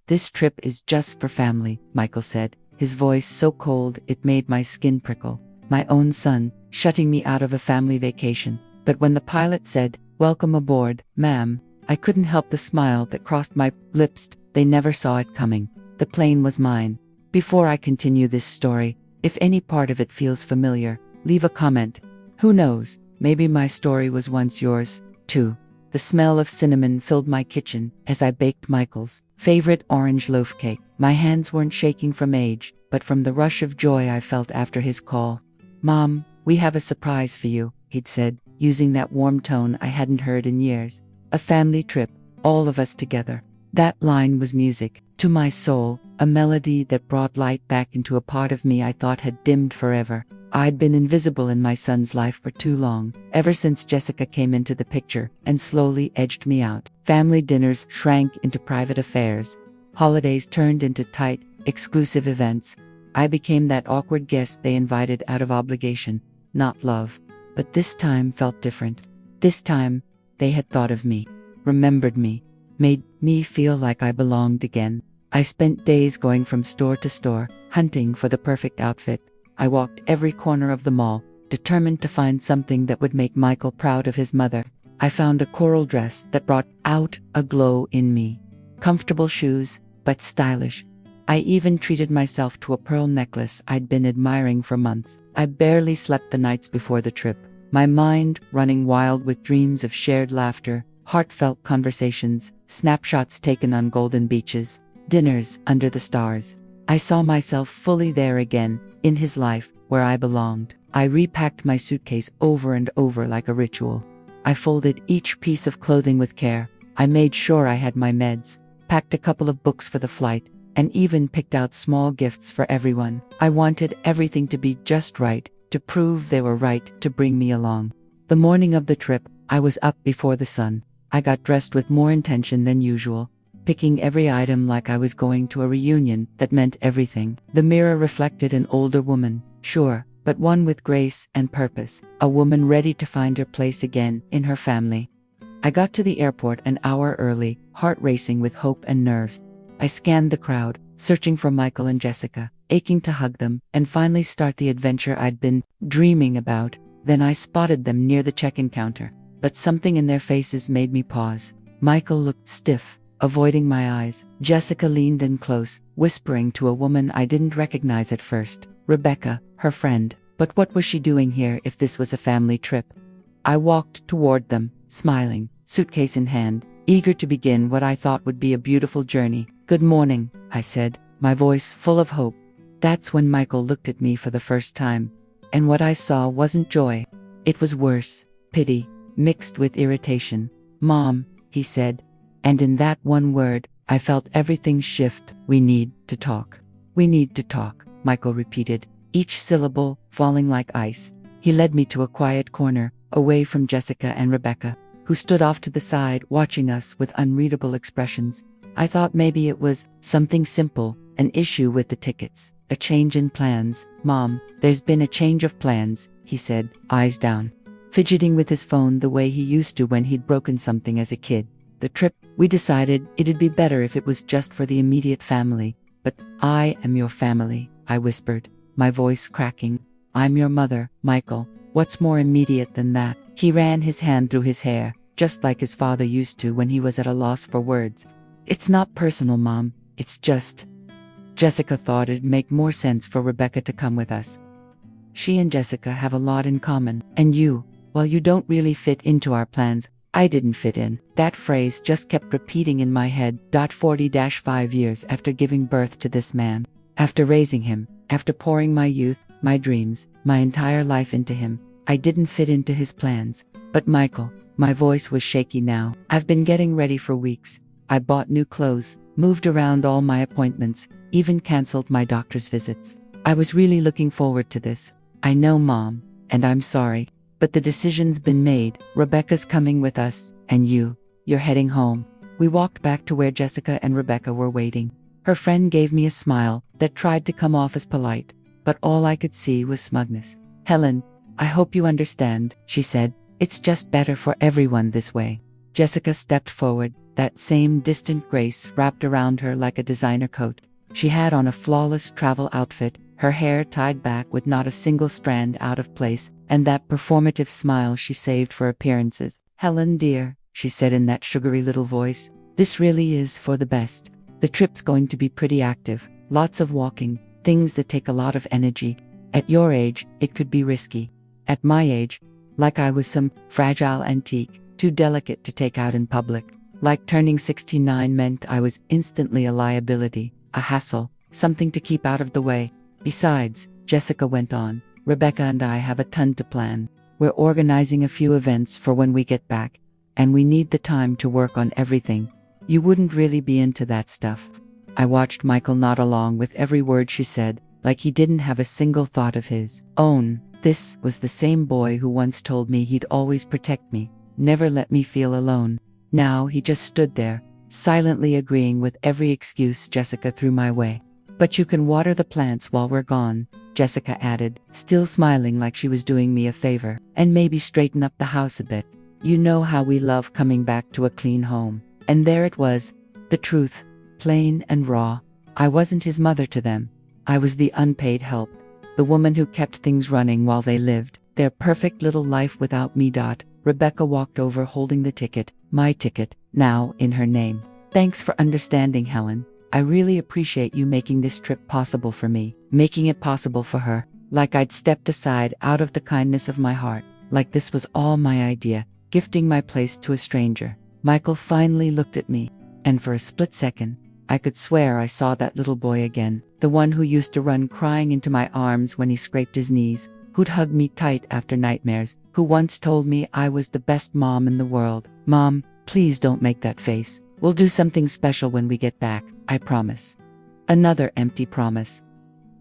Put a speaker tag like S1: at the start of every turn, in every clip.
S1: "This trip is just for family," Michael said, his voice so cold it made my skin prickle. My own son, shutting me out of a family vacation. But when the pilot said, "Welcome aboard, ma'am," I couldn't help the smile that crossed my lips. They never saw it coming. The plane was mine. Before I continue this story, if any part of it feels familiar, leave a comment. Who knows, maybe my story was once yours, too. The smell of cinnamon filled my kitchen as I baked Michael's favorite orange loaf cake. My hands weren't shaking from age, but from the rush of joy I felt after his call. "Mom, we have a surprise for you," he'd said, using that warm tone I hadn't heard in years. "A family trip, all of us together." That line was music to my soul, a melody that brought light back into a part of me I thought had dimmed forever. I'd been invisible in my son's life for too long, ever since Jessica came into the picture and slowly edged me out. Family dinners shrank into private affairs. Holidays turned into tight, exclusive events. I became that awkward guest they invited out of obligation, not love. But this time felt different. This time, they had thought of me, remembered me, made me feel like I belonged again. I spent days going from store to store, hunting for the perfect outfit. I walked every corner of the mall, determined to find something that would make Michael proud of his mother. I found a coral dress that brought out a glow in me. Comfortable shoes, but stylish. I even treated myself to a pearl necklace I'd been admiring for months. I barely slept the nights before the trip, my mind running wild with dreams of shared laughter, heartfelt conversations, snapshots taken on golden beaches, dinners under the stars. I saw myself fully there again, in his life, where I belonged. I repacked my suitcase over and over like a ritual. I folded each piece of clothing with care. I made sure I had my meds, packed a couple of books for the flight, and even picked out small gifts for everyone. I wanted everything to be just right, to prove they were right to bring me along. The morning of the trip, I was up before the sun. I got dressed with more intention than usual, picking every item like I was going to a reunion that meant everything. The mirror reflected an older woman, sure, but one with grace and purpose, a woman ready to find her place again in her family. I got to the airport an hour early, heart racing with hope and nerves. I scanned the crowd, searching for Michael and Jessica, aching to hug them and finally start the adventure I'd been dreaming about. Then I spotted them near the check-in counter, but something in their faces made me pause. Michael looked stiff, avoiding my eyes. Jessica leaned in close, whispering to a woman I didn't recognize at first, Rebecca, her friend. But what was she doing here if this was a family trip? I walked toward them, smiling, suitcase in hand, eager to begin what I thought would be a beautiful journey. "Good morning," I said, my voice full of hope. That's when Michael looked at me for the first time. And what I saw wasn't joy. It was worse, pity, mixed with irritation. "Mom," he said. And in that one word, I felt everything shift. "We need to talk. We need to talk," Michael repeated, each syllable falling like ice. He led me to a quiet corner, away from Jessica and Rebecca, who stood off to the side watching us with unreadable expressions. I thought maybe it was something simple, an issue with the tickets, a change in plans. "Mom, there's been a change of plans," he said, eyes down, fidgeting with his phone the way he used to when he'd broken something as a kid. "The trip, we decided it'd be better if it was just for the immediate family. But I am your family," I whispered, my voice cracking. "I'm your mother, Michael. What's more immediate than that?" He ran his hand through his hair, just like his father used to when he was at a loss for words. "It's not personal, Mom. It's just..." Jessica thought it'd make more sense for Rebecca to come with us. She and Jessica have a lot in common. And you, while you don't really fit into our plans, I didn't fit in. That phrase just kept repeating in my head. 40-5 years after giving birth to this man, after raising him, after pouring my youth, my dreams, my entire life into him, I didn't fit into his plans. But Michael, my voice was shaky now. "I've been getting ready for weeks. I bought new clothes, moved around all my appointments, even canceled my doctor's visits. I was really looking forward to this. I know, Mom, and I'm sorry, but the decision's been made. Rebecca's coming with us, and you're heading home." We walked back to where Jessica and Rebecca were waiting. Her friend gave me a smile that tried to come off as polite, but all I could see was smugness. "Helen, I hope you understand," she said. "It's just better for everyone this way." Jessica stepped forward, that same distant grace wrapped around her like a designer coat. She had on a flawless travel outfit, her hair tied back with not a single strand out of place, and that performative smile she saved for appearances. "Helen dear," she said in that sugary little voice, "this really is for the best. The trip's going to be pretty active, lots of walking, things that take a lot of energy. At your age, it could be risky. At my age, like I was some fragile antique, too delicate to take out in public. Like turning 69 meant I was instantly a liability, a hassle, something to keep out of the way. Besides," Jessica went on, "Rebecca and I have a ton to plan. We're organizing a few events for when we get back, and we need the time to work on everything. You wouldn't really be into that stuff." I watched Michael nod along with every word she said, like he didn't have a single thought of his own. This was the same boy who once told me he'd always protect me, never let me feel alone. Now he just stood there, silently agreeing with every excuse Jessica threw my way. "But you can water the plants while we're gone," Jessica added, still smiling like she was doing me a favor, "and maybe straighten up the house a bit. You know how we love coming back to a clean home." And there it was, the truth, plain and raw. I wasn't his mother to them. I was the unpaid help, the woman who kept things running while they lived their perfect little life without me. Rebecca walked over holding the ticket, my ticket, now in her name. "Thanks for understanding, Helen. I really appreciate you making this trip possible for me, making it possible for her, like I'd stepped aside out of the kindness of my heart, like this was all my idea, gifting my place to a stranger." Michael finally looked at me, and for a split second, I could swear I saw that little boy again, the one who used to run crying into my arms when he scraped his knees, who'd hug me tight after nightmares, who once told me I was the best mom in the world. "Mom, please don't make that face. We'll do something special when we get back, I promise." Another empty promise.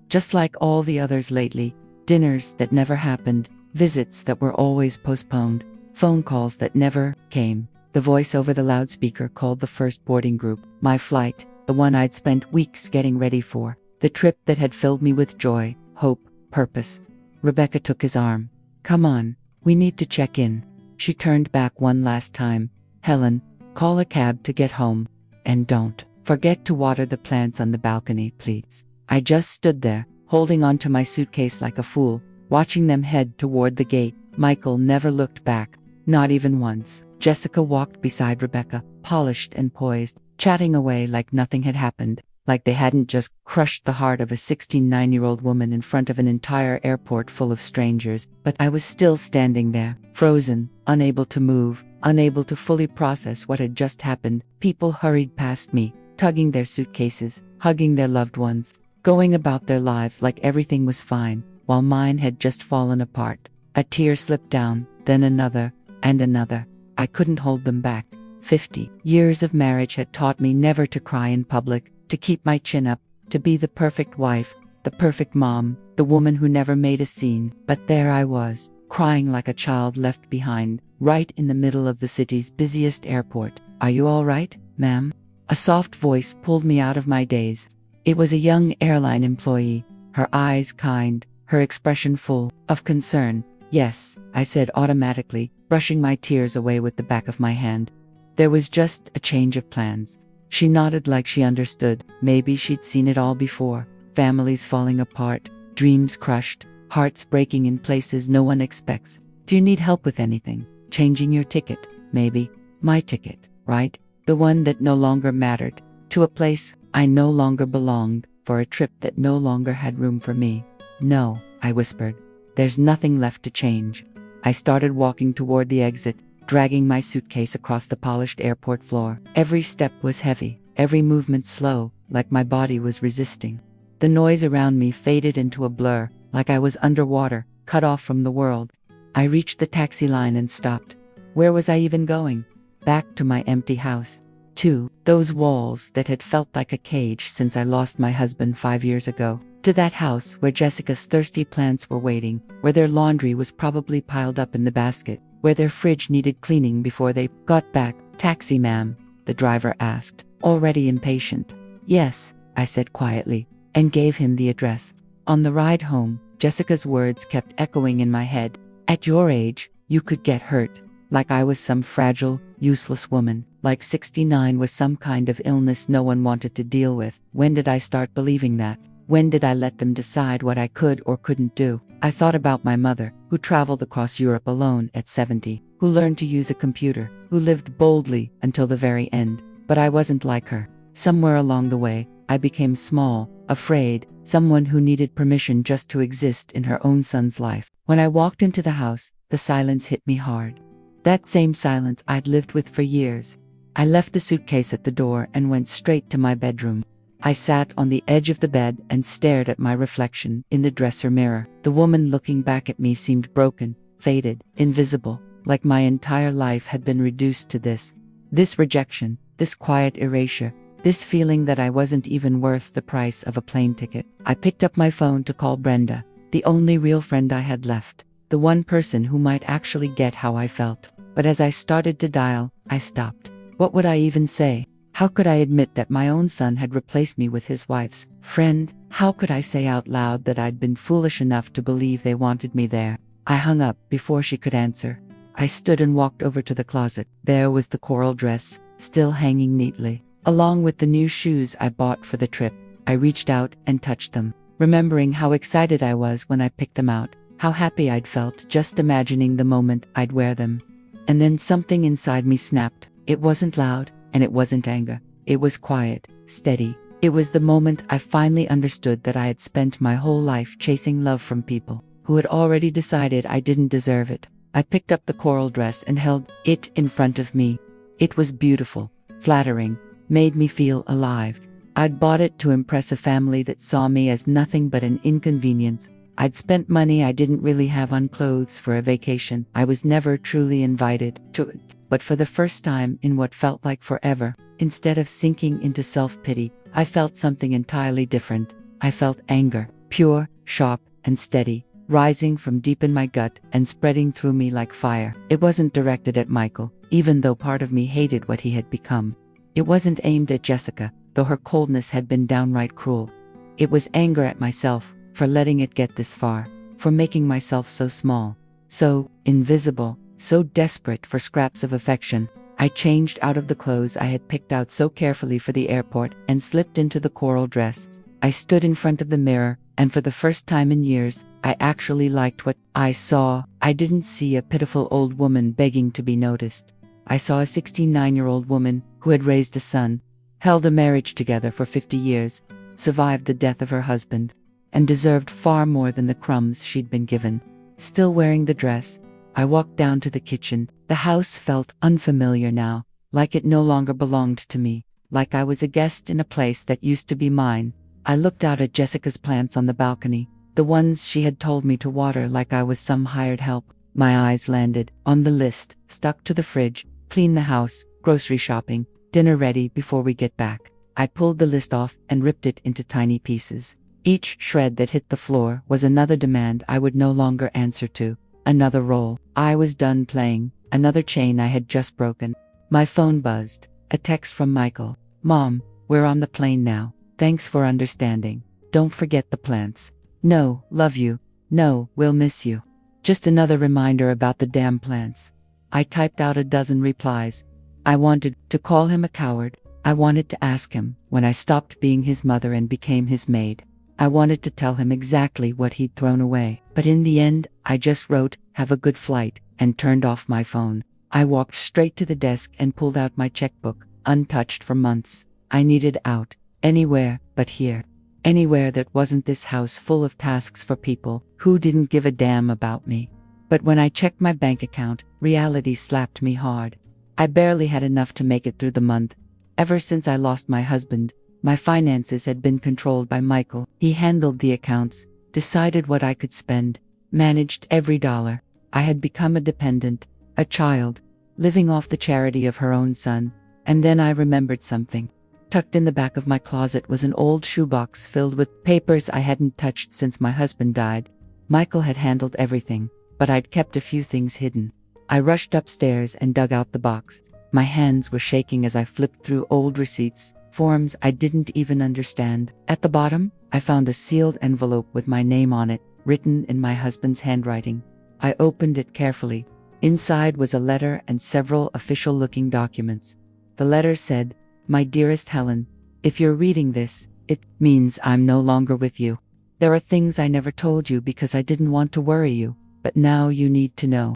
S1: Just like all the others lately, dinners that never happened, visits that were always postponed, phone calls that never came. The voice over the loudspeaker called the first boarding group, my flight, the one I'd spent weeks getting ready for, the trip that had filled me with joy, hope, purpose. Rebecca took his arm. "Come on, we need to check in." She turned back one last time. "Helen, call a cab to get home. And don't forget to water the plants on the balcony, please." I just stood there, holding onto my suitcase like a fool, watching them head toward the gate. Michael never looked back, not even once. Jessica walked beside Rebecca, polished and poised, chatting away like nothing had happened, like they hadn't just crushed the heart of a 69-year-old woman in front of an entire airport full of strangers. But I was still standing there, frozen, unable to move, unable to fully process what had just happened. People hurried past me, tugging their suitcases, hugging their loved ones, going about their lives like everything was fine, while mine had just fallen apart. A tear slipped down, then another, and another. I couldn't hold them back. 50 years of marriage had taught me never to cry in public, to keep my chin up, to be the perfect wife, the perfect mom, the woman who never made a scene. But there I was, crying like a child left behind, right in the middle of the city's busiest airport. "Are you all right, ma'am?" A soft voice pulled me out of my daze. It was a young airline employee, her eyes kind, her expression full of concern. "Yes," I said automatically, brushing my tears away with the back of my hand. There was just a change of plans. She nodded like she understood. Maybe she'd seen it all before. Families falling apart, dreams crushed, hearts breaking in places no one expects. "Do you need help with anything? Changing your ticket, maybe?" My ticket, right? The one that no longer mattered. To a place I no longer belonged, for a trip that no longer had room for me. "No," I whispered. "There's nothing left to change." I started walking toward the exit, dragging my suitcase across the polished airport floor. Every step was heavy, every movement slow, like my body was resisting. The noise around me faded into a blur, like I was underwater, cut off from the world. I reached the taxi line and stopped. Where was I even going? Back to my empty house. To those walls that had felt like a cage since I lost my husband 5 years ago. To that house where Jessica's thirsty plants were waiting, where their laundry was probably piled up in the basket, where their fridge needed cleaning before they got back. "Taxi, ma'am?" the driver asked, already impatient. "Yes," I said quietly, and gave him the address. On the ride home, Jessica's words kept echoing in my head. "At your age, you could get hurt. like I was some fragile, useless woman, like 69 was some kind of illness no one wanted to deal with. When did I start believing that? When did I let them decide what I could or couldn't do? I thought about my mother, who traveled across Europe alone at 70, who learned to use a computer, who lived boldly until the very end. But I wasn't like her. Somewhere along the way, I became small, afraid, someone who needed permission just to exist in her own son's life. When I walked into the house, the silence hit me hard. That same silence I'd lived with for years. I left the suitcase at the door and went straight to my bedroom. I sat on the edge of the bed and stared at my reflection in the dresser mirror. The woman looking back at me seemed broken, faded, invisible, like my entire life had been reduced to this. This rejection, this quiet erasure, this feeling that I wasn't even worth the price of a plane ticket. I picked up my phone to call Brenda, the only real friend I had left, the one person who might actually get how I felt. But as I started to dial, I stopped. What would I even say? How could I admit that my own son had replaced me with his wife's friend? How could I say out loud that I'd been foolish enough to believe they wanted me there? I hung up before she could answer. I stood and walked over to the closet. There was the coral dress, still hanging neatly, along with the new shoes I bought for the trip. I reached out and touched them, remembering how excited I was when I picked them out, how happy I'd felt just imagining the moment I'd wear them. And then something inside me snapped. It wasn't loud, and it wasn't anger. It was quiet, steady. It was the moment I finally understood that I had spent my whole life chasing love from people who had already decided I didn't deserve it. I picked up the coral dress and held it in front of me. It was beautiful, flattering, made me feel alive. I'd bought it to impress a family that saw me as nothing but an inconvenience. I'd spent money I didn't really have on clothes for a vacation. I was never truly invited to it. But for the first time in what felt like forever, instead of sinking into self-pity, I felt something entirely different. I felt anger, pure, sharp, and steady, rising from deep in my gut and spreading through me like fire. It wasn't directed at Michael, even though part of me hated what he had become. It wasn't aimed at Jessica, though her coldness had been downright cruel. It was anger at myself for letting it get this far, for making myself so small, so invisible, so desperate for scraps of affection. I changed out of the clothes I had picked out so carefully for the airport and slipped into the coral dress. I stood in front of the mirror, and for the first time in years, I actually liked what I saw. I didn't see a pitiful old woman begging to be noticed. I saw a 69-year-old woman who had raised a son, held a marriage together for 50 years, survived the death of her husband, and deserved far more than the crumbs she'd been given. Still wearing the dress, I walked down to the kitchen. The house felt unfamiliar now, like it no longer belonged to me, like I was a guest in a place that used to be mine. I looked out at Jessica's plants on the balcony, the ones she had told me to water like I was some hired help. My eyes landed on the list, stuck to the fridge: clean the house, grocery shopping, dinner ready before we get back. I pulled the list off and ripped it into tiny pieces. Each shred that hit the floor was another demand I would no longer answer to. Another role I was done playing, another chain I had just broken. My phone buzzed. A text from Michael. "Mom, we're on the plane now. Thanks for understanding. Don't forget the plants. No, love you. No, we'll miss you." Just another reminder about the damn plants. I typed out a dozen replies. I wanted to call him a coward. I wanted to ask him when I stopped being his mother and became his maid. I wanted to tell him exactly what he'd thrown away. But in the end, I just wrote, "Have a good flight," and turned off my phone. I walked straight to the desk and pulled out my checkbook, untouched for months. I needed out. Anywhere but here. Anywhere that wasn't this house full of tasks for people who didn't give a damn about me. But when I checked my bank account, reality slapped me hard. I barely had enough to make it through the month. Ever since I lost my husband, my finances had been controlled by Michael. He handled the accounts, decided what I could spend, managed every dollar. I had become a dependent, a child, living off the charity of her own son. And then I remembered something. Tucked in the back of my closet was an old shoebox filled with papers I hadn't touched since my husband died. Michael had handled everything, but I'd kept a few things hidden. I rushed upstairs and dug out the box. My hands were shaking as I flipped through old receipts, forms I didn't even understand. At the bottom, I found a sealed envelope with my name on it, written in my husband's handwriting. I opened it carefully. Inside was a letter and several official-looking documents. The letter said, "My dearest Helen, if you're reading this, it means I'm no longer with you. There are things I never told you because I didn't want to worry you, but now you need to know.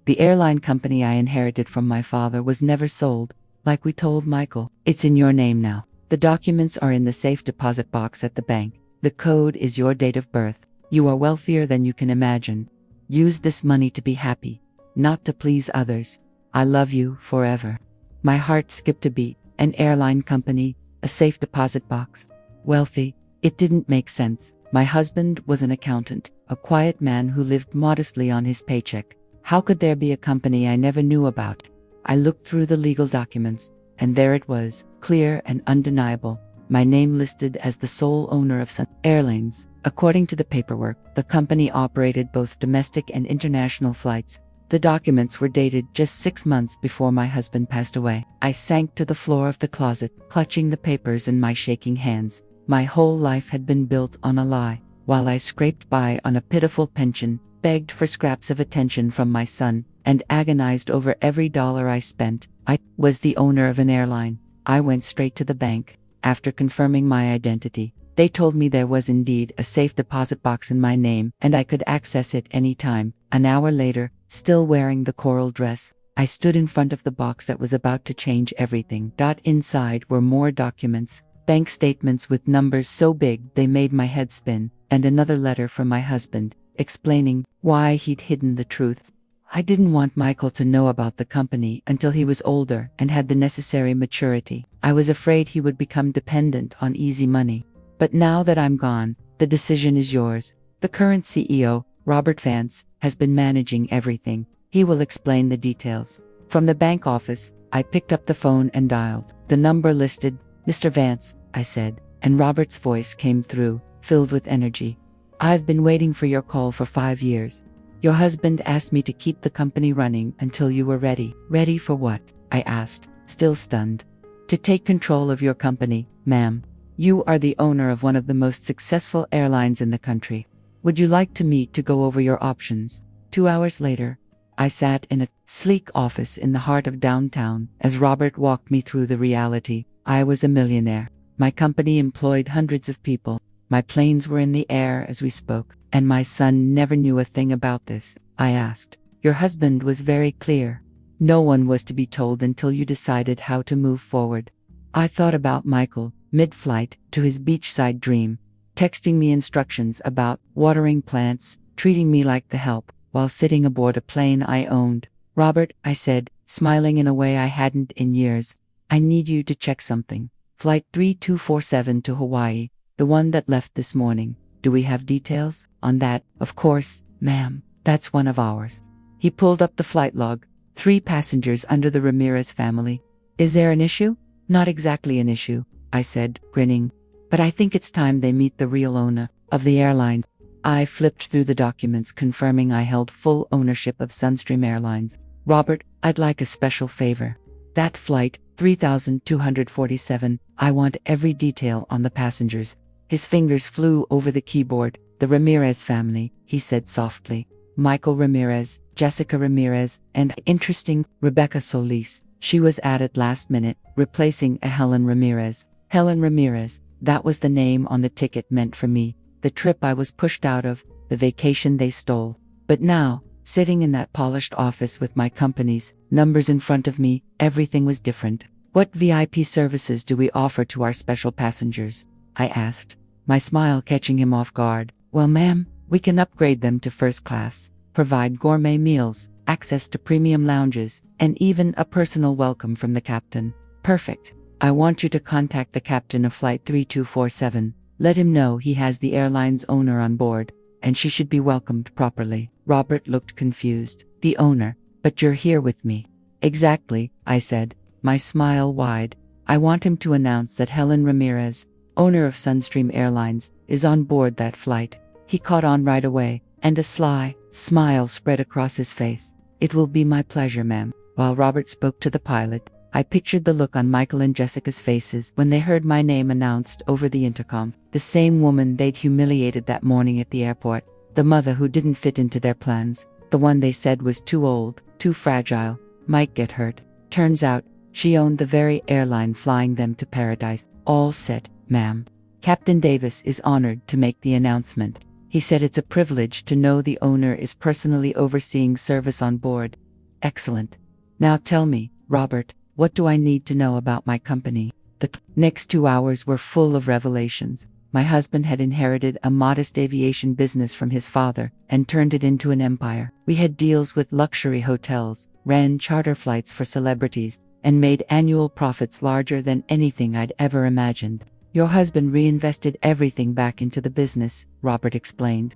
S1: The airline company I inherited from my father was never sold, like we told Michael. It's in your name now. The documents are in the safe deposit box at the bank. The code is your date of birth. You are wealthier than you can imagine. Use this money to be happy, not to please others. I love you forever." My heart skipped a beat. An airline company, a safe deposit box. Wealthy. It didn't make sense. My husband was an accountant, a quiet man who lived modestly on his paycheck. How could there be a company I never knew about? I looked through the legal documents, and there it was, clear and undeniable. My name listed as the sole owner of Sun Airlines. According to the paperwork, the company operated both domestic and international flights. The documents were dated just 6 months before my husband passed away. I sank to the floor of the closet, clutching the papers in my shaking hands. My whole life had been built on a lie. While I scraped by on a pitiful pension, begged for scraps of attention from my son, and agonized over every dollar I spent, I was the owner of an airline. I went straight to the bank. After confirming my identity, they told me there was indeed a safe deposit box in my name, and I could access it any time. An hour later, still wearing the coral dress, I stood in front of the box that was about to change everything. Inside were more documents, bank statements with numbers so big they made my head spin, and another letter from my husband, explaining why he'd hidden the truth. I didn't want Michael to know about the company until he was older and had the necessary maturity. I was afraid he would become dependent on easy money. But now that I'm gone, the decision is yours. The current CEO, Robert Vance, has been managing everything. He will explain the details. From the bank office, I picked up the phone and dialed. The number listed, "Mr. Vance," I said, and Robert's voice came through, filled with energy. "I've been waiting for your call for 5 years. Your husband asked me to keep the company running until you were ready." "Ready for what?" I asked, still stunned. "To take control of your company, ma'am. You are the owner of one of the most successful airlines in the country. Would you like to meet to go over your options?" 2 hours later, I sat in a sleek office in the heart of downtown as Robert walked me through the reality. I was a millionaire. My company employed hundreds of people. My planes were in the air as we spoke, and my son never knew a thing about this. I asked. "Your husband was very clear. No one was to be told until you decided how to move forward." I thought about Michael, mid-flight, to his beachside dream, texting me instructions about watering plants, treating me like the help, while sitting aboard a plane I owned. "Robert," I said, smiling in a way I hadn't in years, "I need you to check something. Flight 3247 to Hawaii, the one that left this morning. Do we have details on that?" "Of course, ma'am. That's one of ours." He pulled up the flight log. 3 passengers under the Ramirez family. "Is there an issue?" "Not exactly an issue," I said, grinning. "But I think it's time they meet the real owner of the airline." I flipped through the documents confirming I held full ownership of Sunstream Airlines. "Robert, I'd like a special favor. That flight, 3247, I want every detail on the passengers." His fingers flew over the keyboard. "The Ramirez family," he said softly. "Michael Ramirez, Jessica Ramirez, and, interesting, Rebecca Solis. She was added last minute, replacing a Helen Ramirez." Helen Ramirez, that was the name on the ticket meant for me. The trip I was pushed out of, the vacation they stole. But now, sitting in that polished office with my company's numbers in front of me, everything was different. "What VIP services do we offer to our special passengers?" I asked, my smile catching him off guard. "Well, ma'am, we can upgrade them to first class, provide gourmet meals, access to premium lounges, and even a personal welcome from the captain." "Perfect. I want you to contact the captain of Flight 3247. Let him know he has the airline's owner on board, and she should be welcomed properly." Robert looked confused. "The owner? But you're here with me." "Exactly," I said, my smile wide. "I want him to announce that Helen Ramirez, owner of Sunstream Airlines, is on board that flight." He caught on right away, and a sly smile spread across his face. "It will be my pleasure, ma'am." While Robert spoke to the pilot, I pictured the look on Michael and Jessica's faces when they heard my name announced over the intercom. The same woman they'd humiliated that morning at the airport. The mother who didn't fit into their plans. The one they said was too old Too fragile. Might get hurt. Turns out, she owned the very airline flying them to paradise. All set, ma'am. Captain Davis is honored to make the announcement. He said it's a privilege to know the owner is personally overseeing service on board. Excellent. Now tell me, Robert, what do I need to know about my company? The next 2 hours were full of revelations. My husband had inherited a modest aviation business from his father and turned it into an empire. We had deals with luxury hotels, ran charter flights for celebrities, and made annual profits larger than anything I'd ever imagined. Your husband reinvested everything back into the business, Robert explained.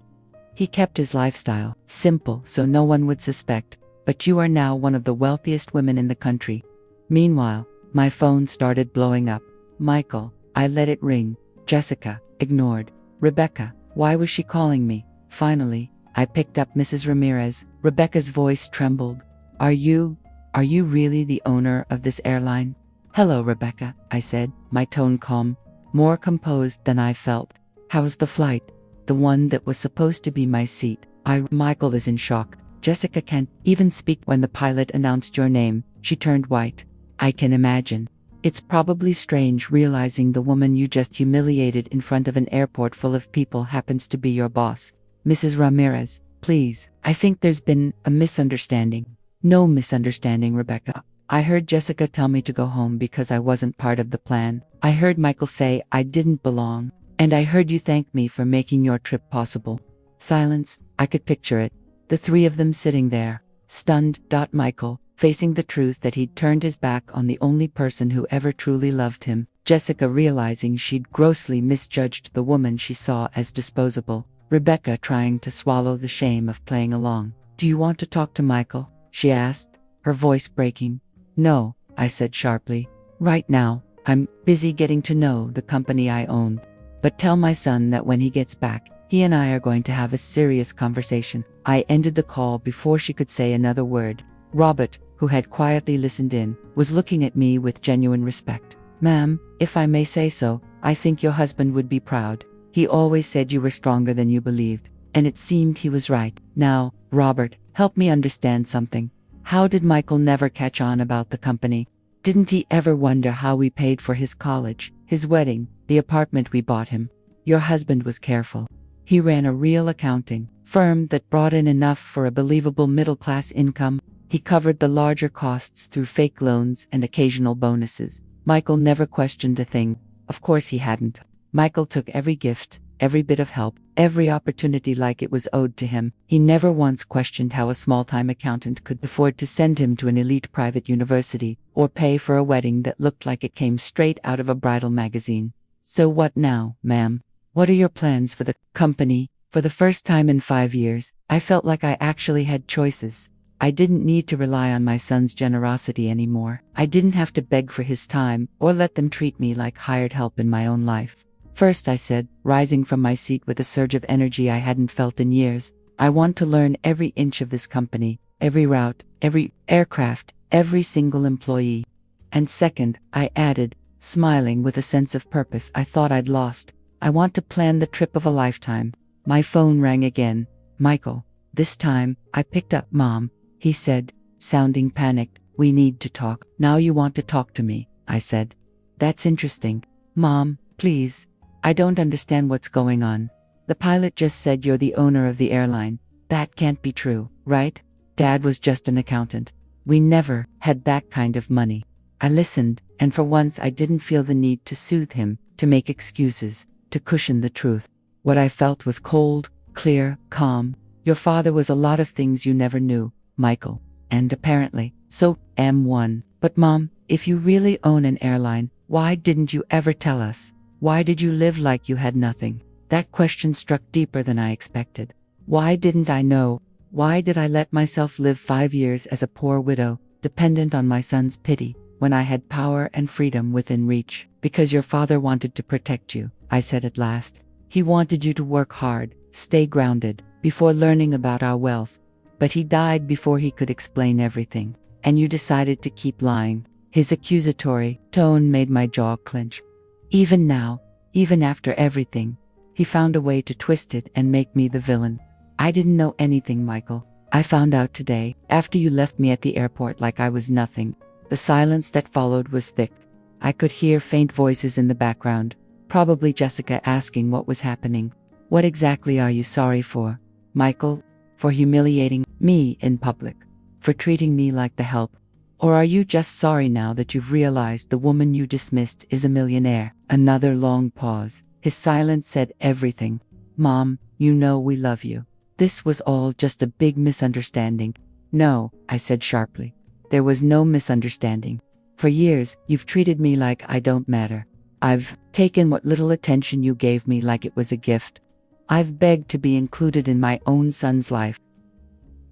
S1: He kept his lifestyle simple so no one would suspect, but you are now one of the wealthiest women in the country. Meanwhile, my phone started blowing up. Michael, I let it ring. Jessica, ignored. Rebecca, why was she calling me? Finally, I picked up Mrs. Ramirez. Rebecca's voice trembled. Are you really the owner of this airline? Hello, Rebecca, I said, my tone calm, more composed than I felt. How's the flight? The one that was supposed to be my seat. Michael is in shock. Jessica can't even speak. When the pilot announced your name, she turned white. I can imagine. It's probably strange realizing the woman you just humiliated in front of an airport full of people happens to be your boss. Mrs. Ramirez, please, I think there's been a misunderstanding. No misunderstanding, Rebecca. I heard Jessica tell me to go home because I wasn't part of the plan. I heard Michael say I didn't belong. And I heard you thank me for making your trip possible. Silence. I could picture it. The three of them sitting there, stunned. Michael, facing the truth that he'd turned his back on the only person who ever truly loved him. Jessica realizing she'd grossly misjudged the woman she saw as disposable. Rebecca trying to swallow the shame of playing along. Do you want to talk to Michael? She asked, her voice breaking. No, I said sharply. Right now, I'm busy getting to know the company I own. But tell my son that when he gets back, he and I are going to have a serious conversation. I ended the call before she could say another word. Robert, who had quietly listened in, was looking at me with genuine respect. Ma'am, if I may say so, I think your husband would be proud. He always said you were stronger than you believed, and it seemed he was right. Now, Robert, help me understand something. How did Michael never catch on about the company? Didn't he ever wonder how we paid for his college, his wedding, the apartment we bought him? Your husband was careful. He ran a real accounting firm that brought in enough for a believable middle-class income. He covered the larger costs through fake loans and occasional bonuses. Michael never questioned a thing. Of course he hadn't. Michael took every gift, every bit of help, every opportunity like it was owed to him. He never once questioned how a small-time accountant could afford to send him to an elite private university or pay for a wedding that looked like it came straight out of a bridal magazine. So what now, ma'am? What are your plans for the company? For the first time in 5 years, I felt like I actually had choices. I didn't need to rely on my son's generosity anymore. I didn't have to beg for his time or let them treat me like hired help in my own life. First, I said, rising from my seat with a surge of energy I hadn't felt in years, I want to learn every inch of this company, every route, every aircraft, every single employee. And second, I added, smiling with a sense of purpose I thought I'd lost, I want to plan the trip of a lifetime. My phone rang again. Michael. This time, I picked up. Mom, he said, sounding panicked. We need to talk. Now you want to talk to me, I said. That's interesting. Mom, please. I don't understand what's going on. The pilot just said you're the owner of the airline. That can't be true, right? Dad was just an accountant. We never had that kind of money. I listened, and for once I didn't feel the need to soothe him, to make excuses, to cushion the truth. What I felt was cold, clear, calm. Your father was a lot of things you never knew, Michael. And apparently, so am one. But Mom, if you really own an airline, why didn't you ever tell us? Why did you live like you had nothing? That question struck deeper than I expected. Why didn't I know? Why did I let myself live 5 years as a poor widow, dependent on my son's pity, when I had power and freedom within reach? Because your father wanted to protect you, I said at last. He wanted you to work hard, stay grounded, before learning about our wealth. But he died before he could explain everything. And you decided to keep lying. His accusatory tone made my jaw clench. Even now, even after everything, he found a way to twist it and make me the villain. I didn't know anything, Michael. I found out today, after you left me at the airport like I was nothing. The silence that followed was thick. I could hear faint voices in the background, probably Jessica asking what was happening. What exactly are you sorry for, Michael? For humiliating me in public? For treating me like the help? Or are you just sorry now that you've realized the woman you dismissed is a millionaire? Another long pause. His silence said everything. Mom, you know we love you. This was all just a big misunderstanding. No, I said sharply. There was no misunderstanding. For years, you've treated me like I don't matter. I've taken what little attention you gave me like it was a gift. I've begged to be included in my own son's life.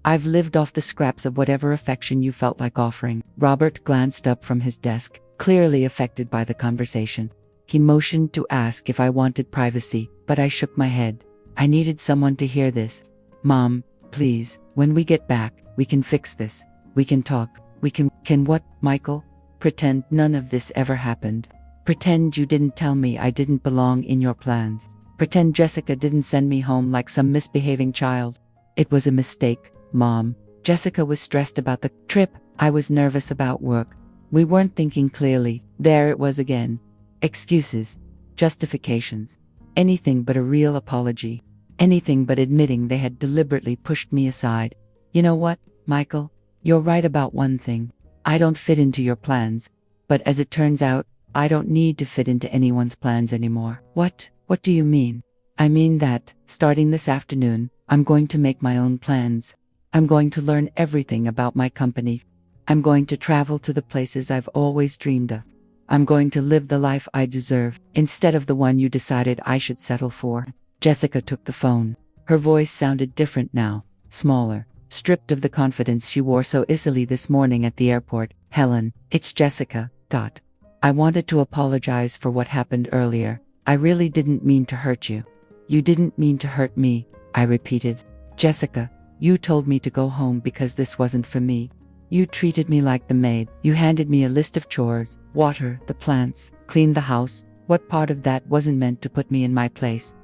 S1: I've lived off the scraps of whatever affection you felt like offering. Robert glanced up from his desk, clearly affected by the conversation. He motioned to ask if I wanted privacy, but I shook my head. I needed someone to hear this. Mom, please, when we get back, we can fix this. We can talk. We can what, Michael? Pretend none of this ever happened. Pretend you didn't tell me I didn't belong in your plans. Pretend Jessica didn't send me home like some misbehaving child. It was a mistake, Mom. Jessica was stressed about the trip. I was nervous about work. We weren't thinking clearly. There it was again. Excuses. Justifications. Anything but a real apology. Anything but admitting they had deliberately pushed me aside. You know what, Michael? You're right about one thing. I don't fit into your plans. But as it turns out, I don't need to fit into anyone's plans anymore. What do you mean? I mean that, starting this afternoon, I'm going to make my own plans. I'm going to learn everything about my company. I'm going to travel to the places I've always dreamed of. I'm going to live the life I deserve, instead of the one you decided I should settle for. Jessica took the phone. Her voice sounded different now, smaller, stripped of the confidence she wore so easily this morning at the airport. Helen, it's Jessica. I wanted to apologize for what happened earlier. I really didn't mean to hurt you. You didn't mean to hurt me, I repeated. Jessica, you told me to go home because this wasn't for me. You treated me like the maid. You handed me a list of chores, water the plants, clean the house. What part of that wasn't meant to put me in my place?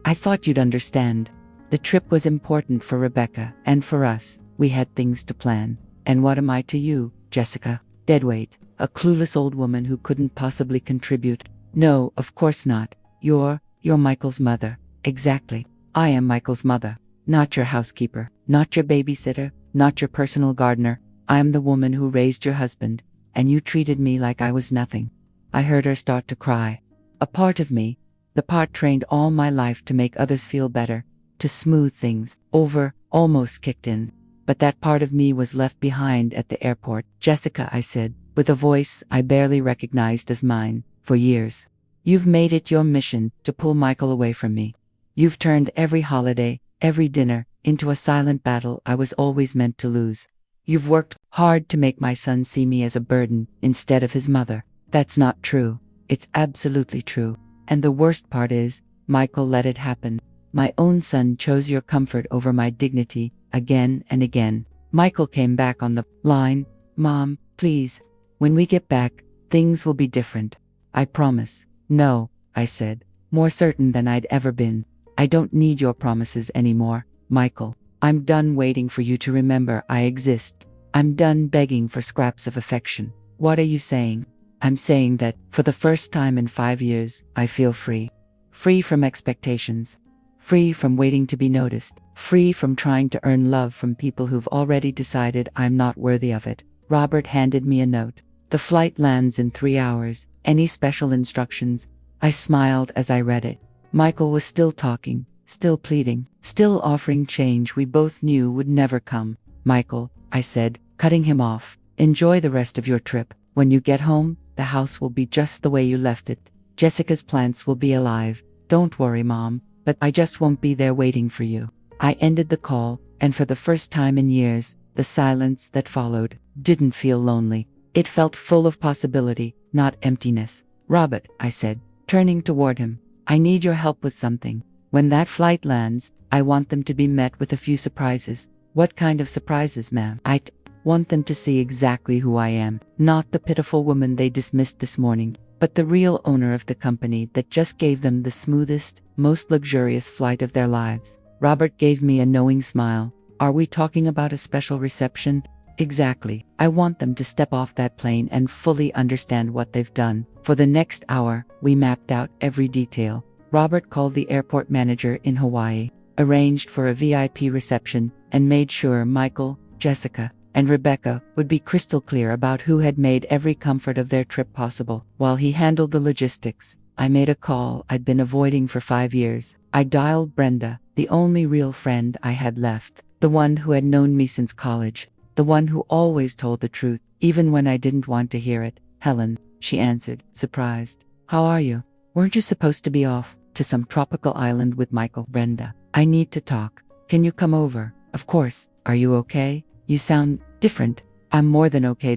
S1: I thought you'd understand. The trip was important for Rebecca and for us. We had things to plan. And what am I to you, Jessica? Deadweight, a clueless old woman who couldn't possibly contribute. No, of course not. You're Michael's mother. Exactly. I am Michael's mother. Not your housekeeper. Not your babysitter. Not your personal gardener. I am the woman who raised your husband. And you treated me like I was nothing. I heard her start to cry. A part of me, the part trained all my life to make others feel better, to smooth things over, almost kicked in. But that part of me was left behind at the airport. Jessica, I said, with a voice I barely recognized as mine. For years, you've made it your mission to pull Michael away from me. You've turned every holiday, every dinner, into a silent battle I was always meant to lose. You've worked hard to make my son see me as a burden instead of his mother. That's not true. It's absolutely true. And the worst part is, Michael let it happen. My own son chose your comfort over my dignity, again and again. Michael came back on the line. Mom, please. When we get back, things will be different. I promise. No, I said, more certain than I'd ever been. I don't need your promises anymore, Michael. I'm done waiting for you to remember I exist. I'm done begging for scraps of affection. What are you saying? I'm saying that, for the first time in 5 years, I feel free. Free from expectations. Free from waiting to be noticed. Free from trying to earn love from people who've already decided I'm not worthy of it. Robert handed me a note. The flight lands in 3 hours. Any special instructions? I smiled as I read it. Michael was still talking, still pleading, still offering change we both knew would never come. Michael, I said, cutting him off, enjoy the rest of your trip. When you get home, the house will be just the way you left it. Jessica's plants will be alive. Don't worry, Mom, but I just won't be there waiting for you. I ended the call, and for the first time in years, the silence that followed didn't feel lonely. It felt full of possibility, not emptiness. Robert, I said, turning toward him, I need your help with something. When that flight lands, I want them to be met with a few surprises. What kind of surprises, ma'am? I want them to see exactly who I am, not the pitiful woman they dismissed this morning, but the real owner of the company that just gave them the smoothest, most luxurious flight of their lives. Robert gave me a knowing smile. Are we talking about a special reception? Exactly. I want them to step off that plane and fully understand what they've done. For the next hour, we mapped out every detail. Robert called the airport manager in Hawaii, arranged for a VIP reception, and made sure Michael, Jessica, and Rebecca would be crystal clear about who had made every comfort of their trip possible. While he handled the logistics, I made a call I'd been avoiding for 5 years. I dialed Brenda, the only real friend I had left, the one who had known me since college, the one who always told the truth, even when I didn't want to hear it. Helen, she answered, surprised. How are you? Weren't you supposed to be off to some tropical island with Michael? Brenda, I need to talk. Can you come over? Of course. Are you okay? You sound different. I'm more than okay.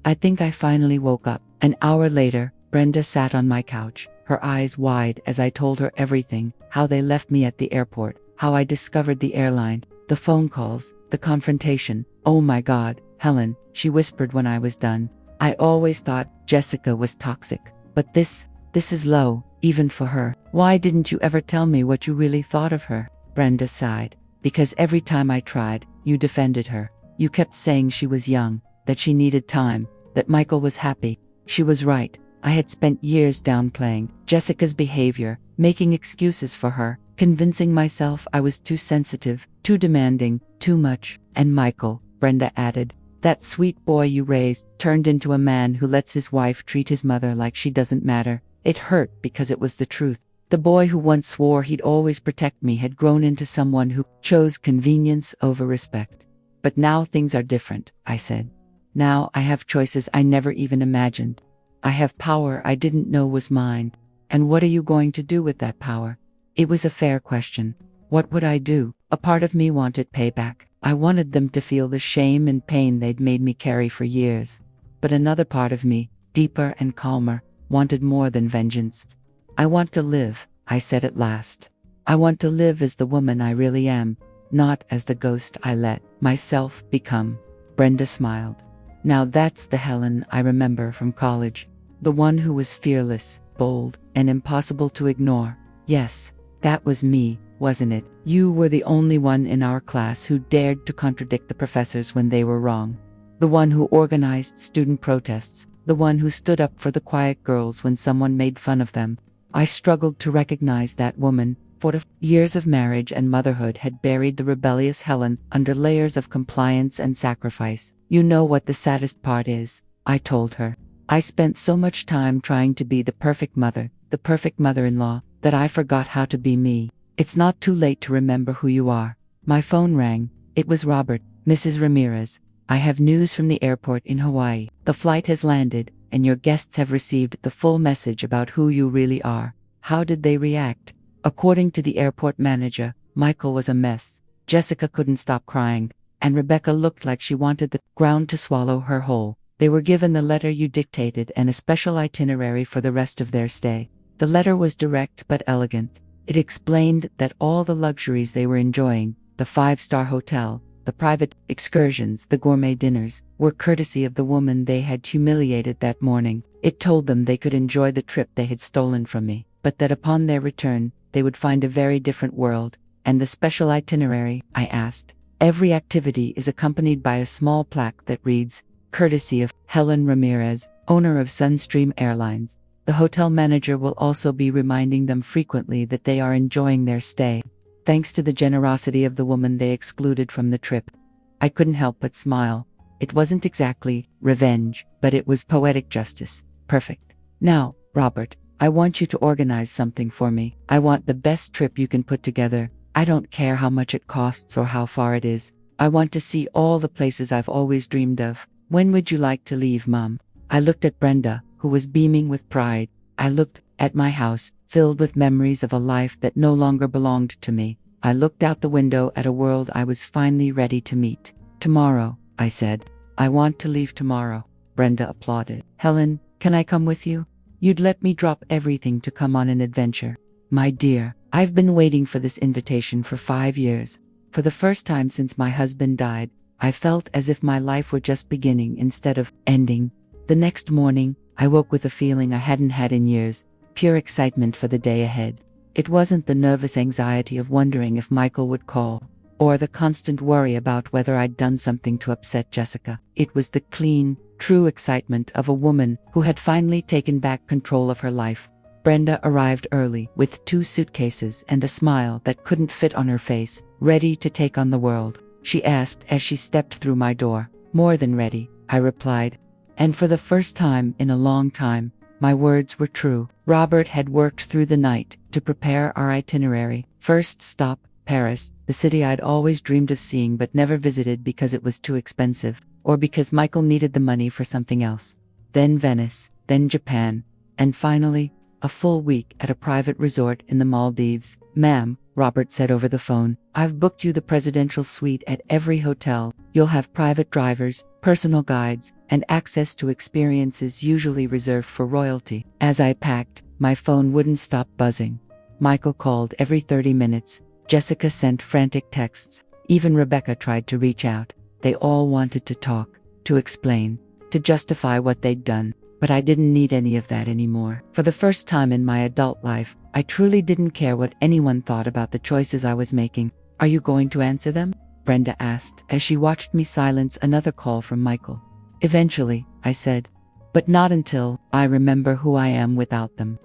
S1: I think I finally woke up. An hour later, Brenda sat on my couch, her eyes wide as I told her everything, how they left me at the airport, how I discovered the airline, the phone calls, the confrontation. Oh my God, Helen, she whispered when I was done. I always thought Jessica was toxic, but this is low, even for her. Why didn't you ever tell me what you really thought of her? Brenda sighed. Because every time I tried, you defended her. You kept saying she was young, that she needed time, that Michael was happy. She was right. I had spent years downplaying Jessica's behavior, making excuses for her, convincing myself I was too sensitive, too demanding, too much. And Michael, Brenda added, that sweet boy you raised, turned into a man who lets his wife treat his mother like she doesn't matter. It hurt because it was the truth. The boy who once swore he'd always protect me had grown into someone who chose convenience over respect. But now things are different, I said. Now I have choices I never even imagined. I have power I didn't know was mine. And what are you going to do with that power? It was a fair question. What would I do? A part of me wanted payback. I wanted them to feel the shame and pain they'd made me carry for years. But another part of me, deeper and calmer, wanted more than vengeance. I want to live, I said at last. I want to live as the woman I really am, not as the ghost I let myself become. Brenda smiled. Now that's the Helen I remember from college. The one who was fearless, bold, and impossible to ignore. Yes, that was me, wasn't it? You were the only one in our class who dared to contradict the professors when they were wrong. The one who organized student protests. The one who stood up for the quiet girls when someone made fun of them. I struggled to recognize that woman. 40 years of marriage and motherhood had buried the rebellious Helen under layers of compliance and sacrifice. You know what the saddest part is, I told her. I spent so much time trying to be the perfect mother, the perfect mother-in-law, that I forgot how to be me. It's not too late to remember who you are. My phone rang. It was Robert. Mrs. Ramirez. I have news from the airport in Hawaii. The flight has landed, and your guests have received the full message about who you really are. How did they react? According to the airport manager, Michael was a mess. Jessica couldn't stop crying, and Rebecca looked like she wanted the ground to swallow her whole. They were given the letter you dictated and a special itinerary for the rest of their stay. The letter was direct but elegant. It explained that all the luxuries they were enjoying, the 5-star hotel, the private excursions, the gourmet dinners, were courtesy of the woman they had humiliated that morning. It told them they could enjoy the trip they had stolen from me, but that upon their return, they would find a very different world. And the special itinerary, I asked. Every activity is accompanied by a small plaque that reads, courtesy of Helen Ramirez, owner of Sunstream Airlines. The hotel manager will also be reminding them frequently that they are enjoying their stay, thanks to the generosity of the woman they excluded from the trip. I couldn't help but smile. It wasn't exactly revenge, but it was poetic justice. Perfect. Now, Robert, I want you to organize something for me. I want the best trip you can put together. I don't care how much it costs or how far it is. I want to see all the places I've always dreamed of. When would you like to leave, Mom? I looked at Brenda, who was beaming with pride. I looked at my house, filled with memories of a life that no longer belonged to me. I looked out the window at a world I was finally ready to meet. Tomorrow, I said. I want to leave tomorrow. Brenda applauded. Helen, can I come with you? You'd let me drop everything to come on an adventure. My dear, I've been waiting for this invitation for 5 years. For the first time since my husband died, I felt as if my life were just beginning instead of ending. The next morning, I woke with a feeling I hadn't had in years, pure excitement for the day ahead. It wasn't the nervous anxiety of wondering if Michael would call, or the constant worry about whether I'd done something to upset Jessica. It was the clean, true excitement of a woman who had finally taken back control of her life. Brenda arrived early with 2 suitcases and a smile that couldn't fit on her face, ready to take on the world. She asked as she stepped through my door. "More than ready," I replied. And for the first time in a long time, my words were true. Robert had worked through the night to prepare our itinerary. First stop, Paris, the city I'd always dreamed of seeing but never visited because it was too expensive, or because Michael needed the money for something else. Then Venice, then Japan, and finally, a full week at a private resort in the Maldives. "Ma'am," Robert said over the phone, "I've booked you the presidential suite at every hotel. You'll have private drivers, personal guides, and access to experiences usually reserved for royalty." As I packed, my phone wouldn't stop buzzing. Michael called every 30 minutes. Jessica sent frantic texts. Even Rebecca tried to reach out. They all wanted to talk, to explain, to justify what they'd done. But I didn't need any of that anymore. For the first time in my adult life, I truly didn't care what anyone thought about the choices I was making. "Are you going to answer them?" Brenda asked as she watched me silence another call from Michael. "Eventually," I said. "But not until I remember who I am without them."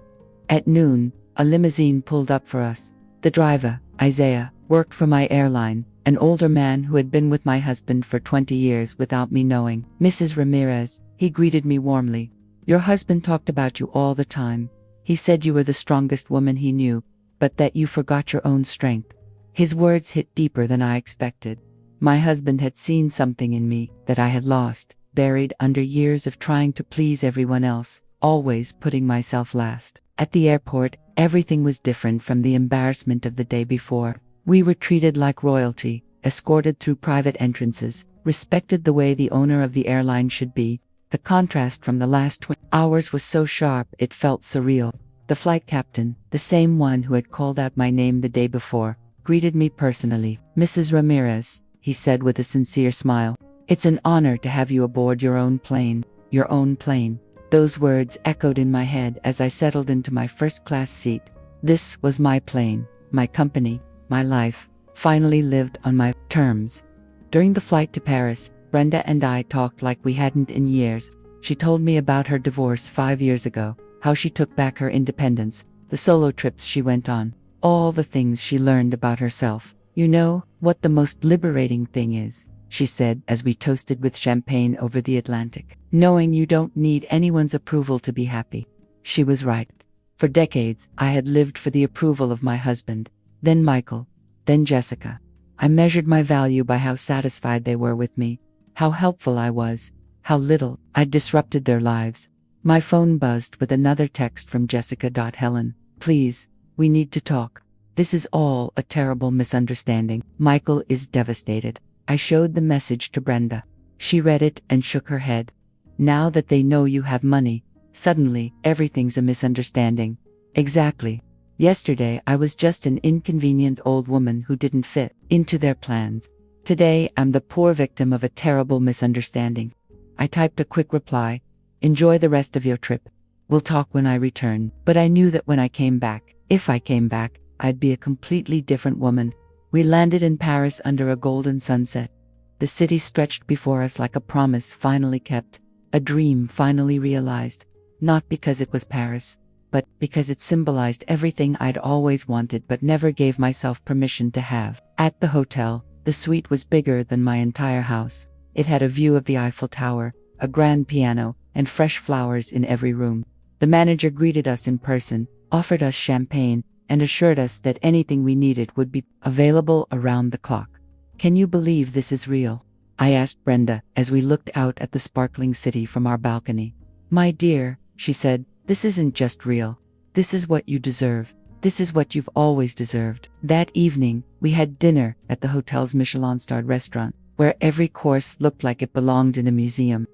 S1: At noon, a limousine pulled up for us. The driver, Isaiah, worked for my airline, an older man who had been with my husband for 20 years without me knowing. "Mrs. Ramirez," he greeted me warmly. "Your husband talked about you all the time. He said you were the strongest woman he knew, but that you forgot your own strength." His words hit deeper than I expected. My husband had seen something in me that I had lost, buried under years of trying to please everyone else, always putting myself last. At the airport, everything was different from the embarrassment of the day before. We were treated like royalty, escorted through private entrances, respected the way the owner of the airline should be. The contrast from the last 20 hours was so sharp it felt surreal. The flight captain, the same one who had called out my name the day before, greeted me personally. "Mrs. Ramirez," he said with a sincere smile, "it's an honor to have you aboard your own plane." Your own plane. Those words echoed in my head as I settled into my first-class seat. This was my plane, my company, my life, finally lived on my terms. During the flight to Paris, Brenda and I talked like we hadn't in years. She told me about her divorce 5 years ago, how she took back her independence, the solo trips she went on, all the things she learned about herself. "You know what the most liberating thing is," she said as we toasted with champagne over the Atlantic. "Knowing you don't need anyone's approval to be happy." She was right. For decades, I had lived for the approval of my husband, then Michael, then Jessica. I measured my value by how satisfied they were with me, how helpful I was, how little I'd disrupted their lives. My phone buzzed with another text from Jessica. "Helen, please, we need to talk. This is all a terrible misunderstanding. Michael is devastated." I showed the message to Brenda. She read it and shook her head. "Now that they know you have money, suddenly everything's a misunderstanding." Exactly. Yesterday I was just an inconvenient old woman who didn't fit into their plans. Today I'm the poor victim of a terrible misunderstanding. I typed a quick reply. "Enjoy the rest of your trip. We'll talk when I return." But I knew that when I came back, if I came back, I'd be a completely different woman. We landed in Paris under a golden sunset. The city stretched before us like a promise finally kept, a dream finally realized, not because it was Paris, but because it symbolized everything I'd always wanted but never gave myself permission to have. At the hotel, the suite was bigger than my entire house. It had a view of the Eiffel Tower, a grand piano, and fresh flowers in every room. The manager greeted us in person, offered us champagne, and assured us that anything we needed would be available around the clock. "Can you believe this is real?" I asked Brenda as we looked out at the sparkling city from our balcony. "My dear," she said, "this isn't just real. This is what you deserve. This is what you've always deserved." That evening, we had dinner at the hotel's Michelin-starred restaurant, where every course looked like it belonged in a museum.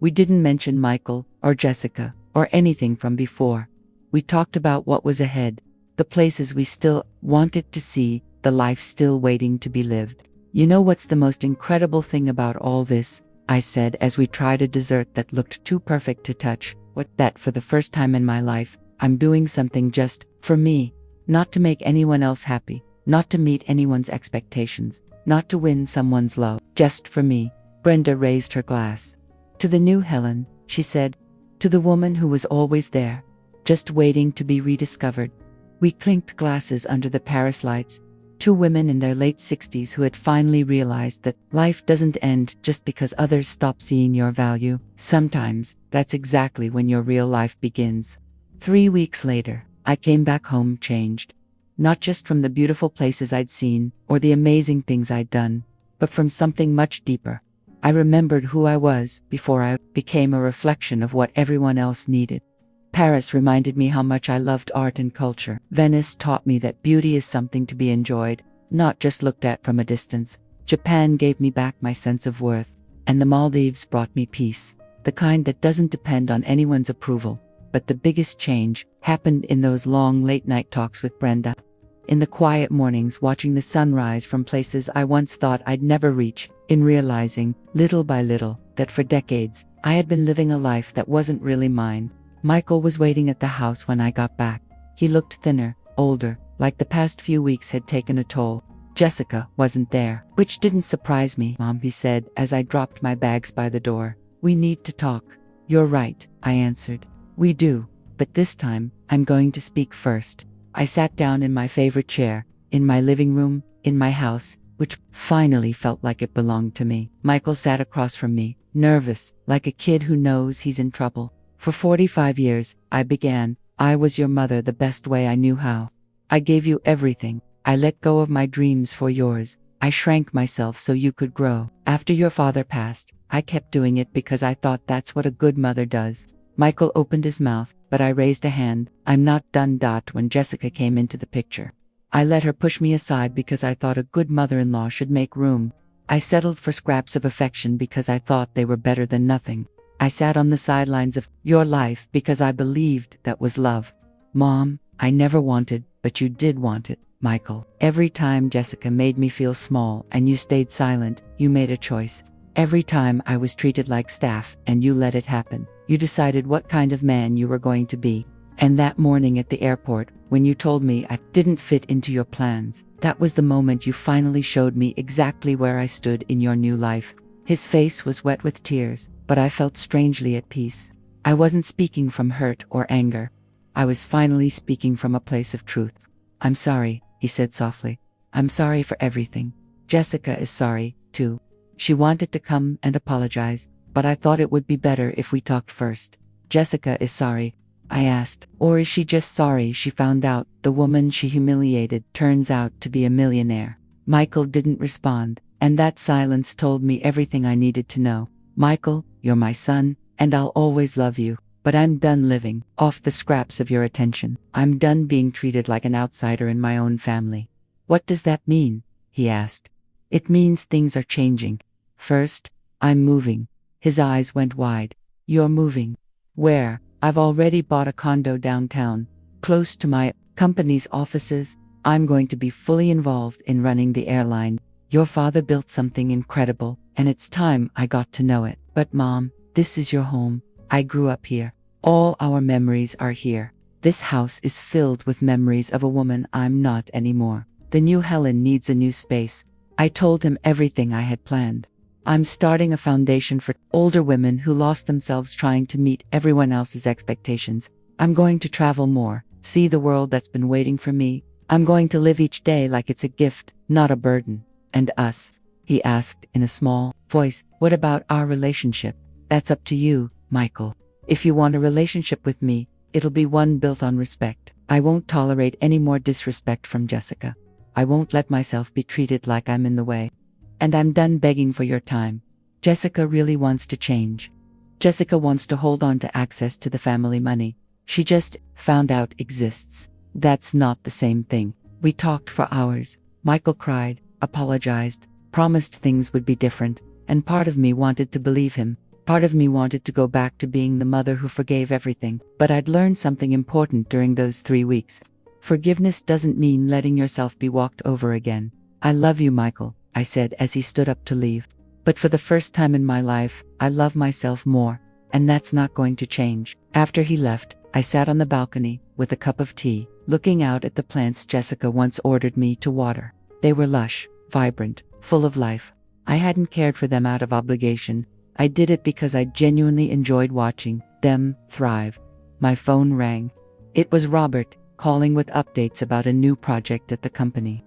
S1: We didn't mention Michael or Jessica or anything from before. We talked about what was ahead, the places we still wanted to see, the life still waiting to be lived. "You know what's the most incredible thing about all this?" I said as we tried a dessert that looked too perfect to touch. That for the first time in my life, I'm doing something just for me, not to make anyone else happy, not to meet anyone's expectations, not to win someone's love, just for me. Brenda raised her glass. To the new Helen, she said. To the woman who was always there, just waiting to be rediscovered. We clinked glasses under the Paris lights. Two women in their late 60s who had finally realized that life doesn't end just because others stop seeing your value. Sometimes, that's exactly when your real life begins. 3 weeks later, I came back home changed. Not just from the beautiful places I'd seen, or the amazing things I'd done, but from something much deeper. I remembered who I was before I became a reflection of what everyone else needed. Paris reminded me how much I loved art and culture. Venice taught me that beauty is something to be enjoyed, not just looked at from a distance. Japan gave me back my sense of worth. And the Maldives brought me peace, the kind that doesn't depend on anyone's approval. But the biggest change happened in those long late-night talks with Brenda. In the quiet mornings watching the sunrise from places I once thought I'd never reach, in realizing, little by little, that for decades, I had been living a life that wasn't really mine. Michael was waiting at the house when I got back. He looked thinner, older, like the past few weeks had taken a toll. Jessica wasn't there, which didn't surprise me, Mom, he said as I dropped my bags by the door. We need to talk. You're right, I answered. We do, but this time, I'm going to speak first. I sat down in my favorite chair, in my living room, in my house, which finally felt like it belonged to me. Michael sat across from me, nervous, like a kid who knows he's in trouble. For 45 years, I began. I was your mother the best way I knew how. I gave you everything. I let go of my dreams for yours. I shrank myself so you could grow. After your father passed, I kept doing it because I thought that's what a good mother does. Michael opened his mouth, but I raised a hand. I'm not done. When Jessica came into the picture, I let her push me aside because I thought a good mother-in-law should make room. I settled for scraps of affection because I thought they were better than nothing. I sat on the sidelines of your life because I believed that was love. Mom, I never wanted, but you did want it, Michael. Every time Jessica made me feel small and you stayed silent, you made a choice. Every time I was treated like staff and you let it happen, you decided what kind of man you were going to be. And that morning at the airport, when you told me I didn't fit into your plans, that was the moment you finally showed me exactly where I stood in your new life. His face was wet with tears, but I felt strangely at peace. I wasn't speaking from hurt or anger. I was finally speaking from a place of truth. I'm sorry, he said softly. I'm sorry for everything. Jessica is sorry, too. She wanted to come and apologize, but I thought it would be better if we talked first. Jessica is sorry, I asked. Or is she just sorry she found out the woman she humiliated turns out to be a millionaire? Michael didn't respond, and that silence told me everything I needed to know. Michael, you're my son, and I'll always love you, but I'm done living off the scraps of your attention. I'm done being treated like an outsider in my own family. What does that mean? He asked. It means things are changing. First, I'm moving. His eyes went wide. You're moving? Where? I've already bought a condo downtown, close to my company's offices. I'm going to be fully involved in running the airline. Your father built something incredible, and it's time I got to know it. But Mom, this is your home. I grew up here. All our memories are here. This house is filled with memories of a woman I'm not anymore. The new Helen needs a new space. I told him everything I had planned. I'm starting a foundation for older women who lost themselves trying to meet everyone else's expectations. I'm going to travel more, see the world that's been waiting for me. I'm going to live each day like it's a gift, not a burden. And us? He asked in a small voice. What about our relationship? That's up to you, Michael. If you want a relationship with me, it'll be one built on respect. I won't tolerate any more disrespect from Jessica. I won't let myself be treated like I'm in the way. And I'm done begging for your time. Jessica really wants to change. Jessica wants to hold on to access to the family money she just found out exists. That's not the same thing. We talked for hours. Michael cried, apologized, promised things would be different, and part of me wanted to believe him. Part of me wanted to go back to being the mother who forgave everything. But I'd learned something important during those 3 weeks. Forgiveness doesn't mean letting yourself be walked over again. I love you, Michael, I said as he stood up to leave. But for the first time in my life, I love myself more, and that's not going to change. After he left, I sat on the balcony with a cup of tea, looking out at the plants Jessica once ordered me to water. They were lush, vibrant, full of life. I hadn't cared for them out of obligation. I did it because I genuinely enjoyed watching them thrive. My phone rang. It was Robert, calling with updates about a new project at the company.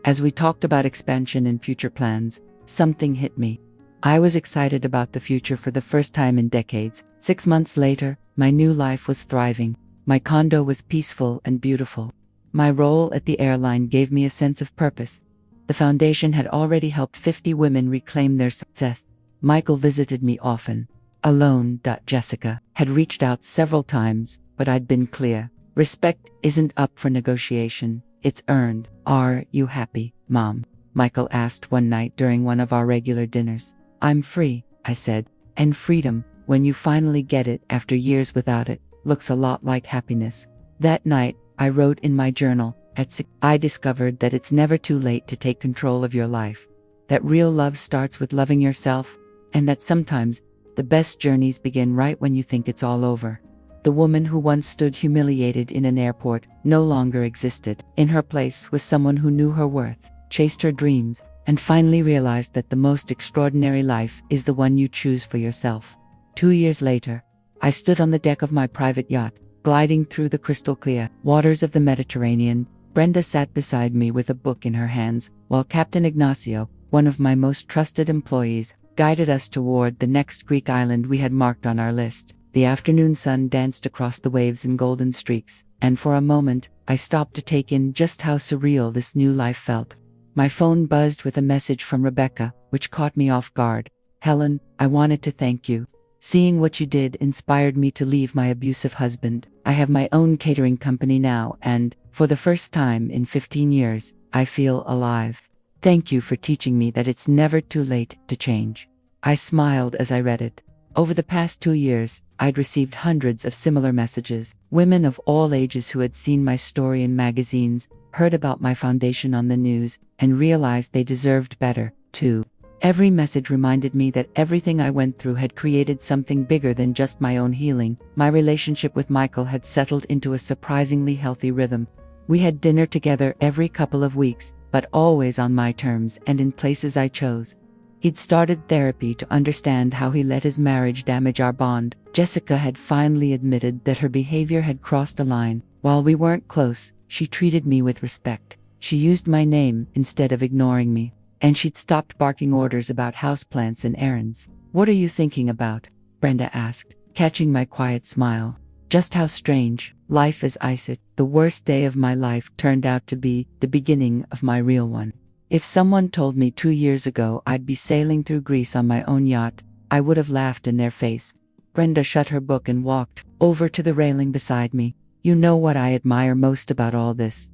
S1: As we talked about expansion and future plans, something hit me. I was excited about the future for the first time in decades. 6 months later, my new life was thriving. My condo was peaceful and beautiful. My role at the airline gave me a sense of purpose. The foundation had already helped 50 women reclaim their success. Michael visited me often. Alone. Jessica had reached out several times, but I'd been clear. Respect isn't up for negotiation, it's earned. Are you happy, Mom? Michael asked one night during one of our regular dinners. I'm free, I said, and freedom, when you finally get it after years without it, looks a lot like happiness. That night, I wrote in my journal, at 6, I discovered that it's never too late to take control of your life. That real love starts with loving yourself, and that sometimes, the best journeys begin right when you think it's all over. The woman who once stood humiliated in an airport no longer existed. In her place was someone who knew her worth, chased her dreams, and finally realized that the most extraordinary life is the one you choose for yourself. 2 years later, I stood on the deck of my private yacht, gliding through the crystal clear waters of the Mediterranean. Brenda sat beside me with a book in her hands, while Captain Ignacio, one of my most trusted employees, guided us toward the next Greek island we had marked on our list. The afternoon sun danced across the waves in golden streaks, and for a moment, I stopped to take in just how surreal this new life felt. My phone buzzed with a message from Rebecca, which caught me off guard. Helen, I wanted to thank you. Seeing what you did inspired me to leave my abusive husband. I have my own catering company now, and, for the first time in 15 years, I feel alive. Thank you for teaching me that it's never too late to change. I smiled as I read it. Over the past 2 years, I'd received hundreds of similar messages. Women of all ages who had seen my story in magazines, heard about my foundation on the news, and realized they deserved better, too. Every message reminded me that everything I went through had created something bigger than just my own healing. My relationship with Michael had settled into a surprisingly healthy rhythm. We had dinner together every couple of weeks, but always on my terms and in places I chose. He'd started therapy to understand how he let his marriage damage our bond. Jessica had finally admitted that her behavior had crossed a line. While we weren't close, she treated me with respect. She used my name instead of ignoring me. And she'd stopped barking orders about houseplants and errands. What are you thinking about? Brenda asked, catching my quiet smile. Just how strange. Life as I said, the worst day of my life turned out to be the beginning of my real one. If someone told me 2 years ago I'd be sailing through Greece on my own yacht, I would have laughed in their face. Brenda shut her book and walked over to the railing beside me. You know what I admire most about all this?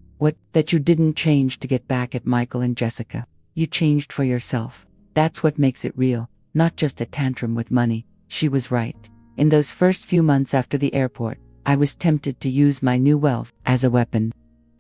S1: That you didn't change to get back at Michael and Jessica. You changed for yourself. That's what makes it real, not just a tantrum with money. She was right. In those first few months after the airport, I was tempted to use my new wealth as a weapon.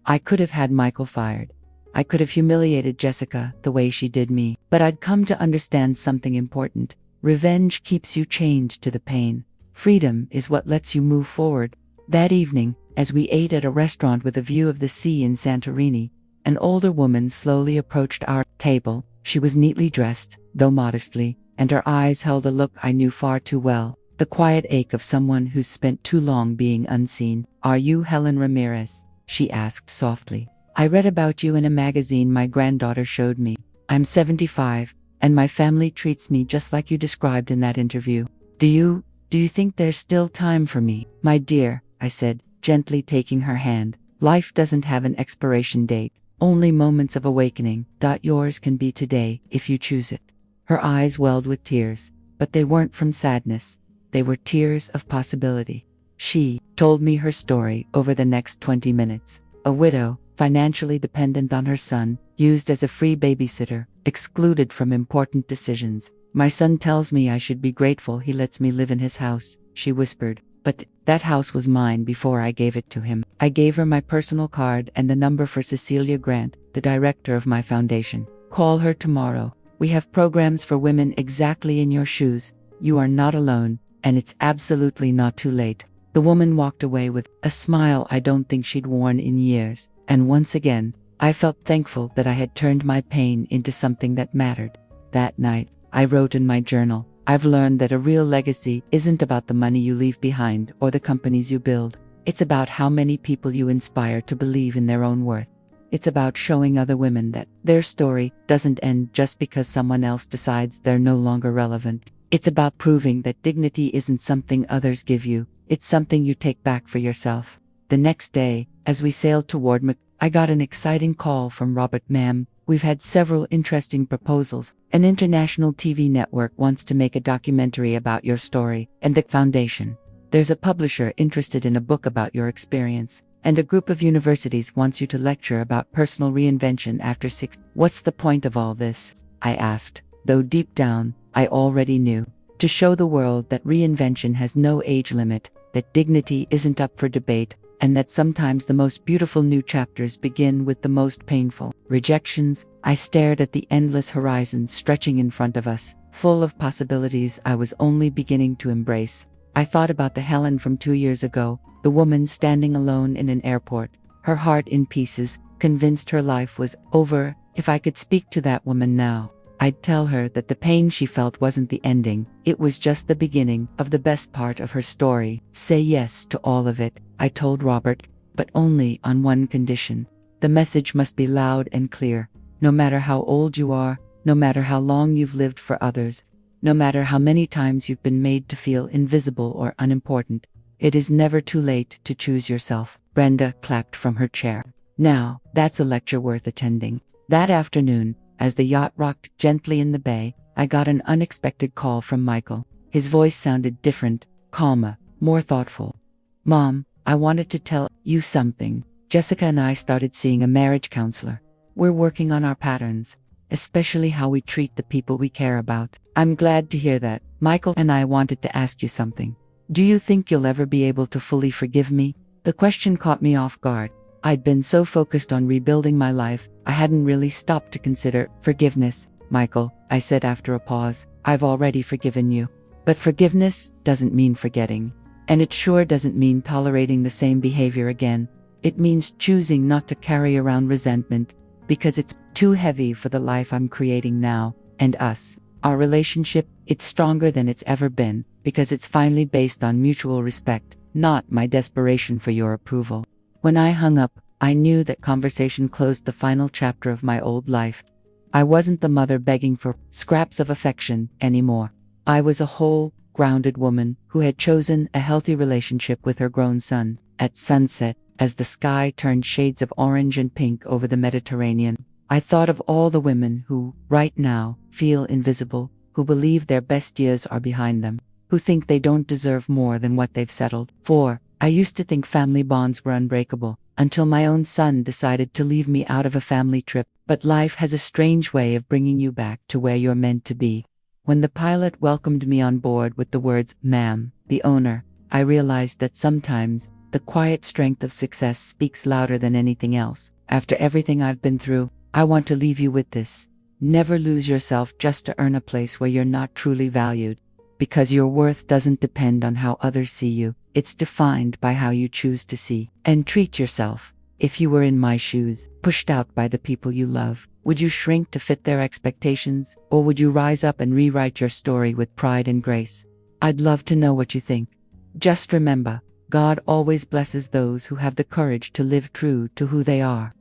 S1: I could have had Michael fired. I could have humiliated Jessica the way she did me. But I'd come to understand something important. Revenge keeps you chained to the pain. Freedom is what lets you move forward. That evening, as we ate at a restaurant with a view of the sea in Santorini, an older woman slowly approached our table. She was neatly dressed, though modestly, and her eyes held a look I knew far too well. The quiet ache of someone who's spent too long being unseen. Are you Helen Ramirez? She asked softly. I read about you in a magazine my granddaughter showed me. I'm 75, and my family treats me just like you described in that interview. Do you think there's still time for me? My dear, I said, gently taking her hand. Life doesn't have an expiration date. Only moments of awakening. Yours can be today, if you choose it. Her eyes welled with tears, but they weren't from sadness. They were tears of possibility. She told me her story over the next 20 minutes. A widow, financially dependent on her son, used as a free babysitter, excluded from important decisions. My son tells me I should be grateful he lets me live in his house, she whispered. But that house was mine before I gave it to him. I gave her my personal card and the number for Cecilia Grant, the director of my foundation. Call her tomorrow. We have programs for women exactly in your shoes. You are not alone, and it's absolutely not too late. The woman walked away with a smile I don't think she'd worn in years, and once again, I felt thankful that I had turned my pain into something that mattered. That night, I wrote in my journal, I've learned that a real legacy isn't about the money you leave behind or the companies you build. It's about how many people you inspire to believe in their own worth. It's about showing other women that their story doesn't end just because someone else decides they're no longer relevant. It's about proving that dignity isn't something others give you, it's something you take back for yourself. The next day, as we sailed toward I got an exciting call from Robert. Ma'am, we've had several interesting proposals. An international TV network wants to make a documentary about your story and the foundation. There's a publisher interested in a book about your experience. And a group of universities wants you to lecture about personal reinvention after 6. What's the point of all this? I asked, though deep down, I already knew. To show the world that reinvention has no age limit, that dignity isn't up for debate, and that sometimes the most beautiful new chapters begin with the most painful rejections. I stared at the endless horizons stretching in front of us, full of possibilities I was only beginning to embrace. I thought about the Helen from 2 years ago, the woman standing alone in an airport, her heart in pieces, convinced her life was over. If I could speak to that woman now, I'd tell her that the pain she felt wasn't the ending, it was just the beginning of the best part of her story. Say yes to all of it, I told Robert, but only on one condition. The message must be loud and clear. No matter how old you are, no matter how long you've lived for others, no matter how many times you've been made to feel invisible or unimportant, it is never too late to choose yourself. Brenda clapped from her chair. Now, that's a lecture worth attending. That afternoon, as the yacht rocked gently in the bay, I got an unexpected call from Michael. His voice sounded different, calmer, more thoughtful. Mom, I wanted to tell you something. Jessica and I started seeing a marriage counselor. We're working on our patterns, especially how we treat the people we care about. I'm glad to hear that. Michael and I wanted to ask you something. Do you think you'll ever be able to fully forgive me? The question caught me off guard. I'd been so focused on rebuilding my life, I hadn't really stopped to consider forgiveness. Michael, I said after a pause, I've already forgiven you. But forgiveness doesn't mean forgetting. And it sure doesn't mean tolerating the same behavior again. It means choosing not to carry around resentment, because it's too heavy for the life I'm creating now, and us. Our relationship, it's stronger than it's ever been, because it's finally based on mutual respect, not my desperation for your approval. When I hung up, I knew that conversation closed the final chapter of my old life. I wasn't the mother begging for scraps of affection anymore. I was a whole, grounded woman who had chosen a healthy relationship with her grown son. At sunset, as the sky turned shades of orange and pink over the Mediterranean, I thought of all the women who, right now, feel invisible, who believe their best years are behind them, who think they don't deserve more than what they've settled for. I used to think family bonds were unbreakable, until my own son decided to leave me out of a family trip. But life has a strange way of bringing you back to where you're meant to be. When the pilot welcomed me on board with the words, "Ma'am, the owner," I realized that sometimes the quiet strength of success speaks louder than anything else. After everything I've been through, I want to leave you with this. Never lose yourself just to earn a place where you're not truly valued. Because your worth doesn't depend on how others see you. It's defined by how you choose to see and treat yourself. If you were in my shoes, pushed out by the people you love, would you shrink to fit their expectations, or would you rise up and rewrite your story with pride and grace? I'd love to know what you think. Just remember, God always blesses those who have the courage to live true to who they are.